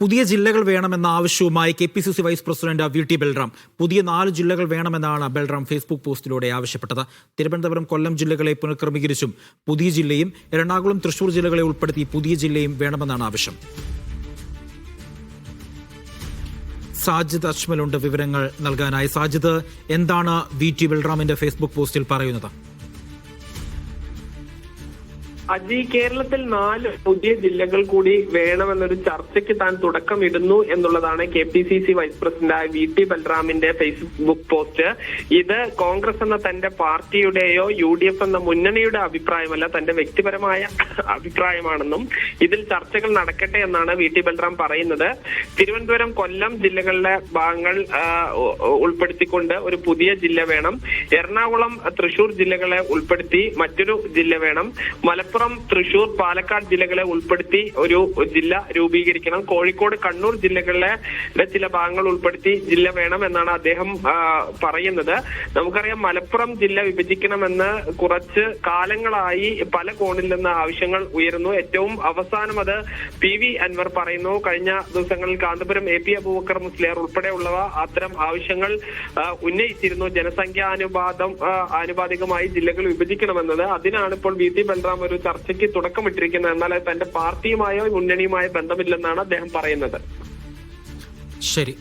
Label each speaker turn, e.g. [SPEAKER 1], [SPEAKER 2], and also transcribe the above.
[SPEAKER 1] പുതിയ ജില്ലകൾ വേണമെന്ന ആവശ്യവുമായി KPCC vice president VT Balram. പുതിയ 4 ജില്ലകൾ വേണമെന്നാണ് ബൽറാം ഫേസ്ബുക്ക് പോസ്റ്റിലൂടെ ആവശ്യപ്പെട്ടത്. തിരുവനന്തപുരം, കൊല്ലം ജില്ലകളെ പുനഃക്രമീകരിച്ചും പുതിയ ജില്ലയും എറണാകുളം, തൃശൂർ ജില്ലകളെ ഉൾപ്പെടുത്തി പുതിയ ജില്ലയും വേണമെന്നാണ് ആവശ്യം. സാജിദ് അജ്മലുണ്ട് വിവരങ്ങൾ നൽകാനായി. സാജിദ്, എന്താണ് VT ബൽറാമിന്റെ ഫേസ്ബുക്ക് പോസ്റ്റിൽ പറയുന്നത്?
[SPEAKER 2] അജി, കേരളത്തിൽ 4 പുതിയ ജില്ലകൾ കൂടി വേണമെന്നൊരു ചർച്ചയ്ക്ക് താൻ തുടക്കമിടുന്നു എന്നുള്ളതാണ് KPCC വൈസ് പ്രസിഡന്റായ VT ബൽറാമിന്റെ ഫേസ്ബുക്ക് പോസ്റ്റ്. ഇത് കോൺഗ്രസ് എന്ന തന്റെ പാർട്ടിയുടെയോ UDF എന്ന മുന്നണിയുടെ അഭിപ്രായമല്ല, തന്റെ വ്യക്തിപരമായ അഭിപ്രായമാണെന്നും ഇതിൽ ചർച്ചകൾ നടക്കട്ടെ എന്നാണ് VT ബൽറാം പറയുന്നത്. തിരുവനന്തപുരം, കൊല്ലം ജില്ലകളിലെ ഭാഗങ്ങൾ ഉൾപ്പെടുത്തിക്കൊണ്ട് ഒരു പുതിയ ജില്ല വേണം. എറണാകുളം, തൃശൂർ ജില്ലകളെ ഉൾപ്പെടുത്തി മറ്റൊരു ജില്ല വേണം. മലപ്പുറം, തൃശൂർ, പാലക്കാട് ജില്ലകളെ ഉൾപ്പെടുത്തി ഒരു ജില്ല രൂപീകരിക്കണം. കോഴിക്കോട്, കണ്ണൂർ ജില്ലകളിലെ ചില ഭാഗങ്ങൾ ഉൾപ്പെടുത്തി ജില്ല വേണം എന്നാണ് അദ്ദേഹം പറയുന്നത്. നമുക്കറിയാം, മലപ്പുറം ജില്ല വിഭജിക്കണമെന്ന് കുറച്ച് കാലങ്ങളായി പല കോണിൽ നിന്ന് ആവശ്യങ്ങൾ ഉയരുന്നു. ഏറ്റവും അവസാനം അത് PV അൻവർ പറയുന്നു. കഴിഞ്ഞ ദിവസങ്ങളിൽ കാന്തപുരം AP അബൂബക്കർ മുസ്ലിയാർ ഉൾപ്പെടെയുള്ളവ അത്തരം ആവശ്യങ്ങൾ ഉന്നയിച്ചിരുന്നു. ആനുപാതികമായി ജില്ലകൾ വിഭജിക്കണമെന്നത്. അതിനാണ് ഇപ്പോൾ VT ബൽറാം ഒരു ചർച്ചയ്ക്ക് തുടക്കമിട്ടിരിക്കുന്നത്. എന്നാൽ തന്റെ പാർട്ടിയുമായോ മുന്നണിയുമായോ ബന്ധമില്ലെന്നാണ് അദ്ദേഹം പറയുന്നത്.
[SPEAKER 1] ശരി.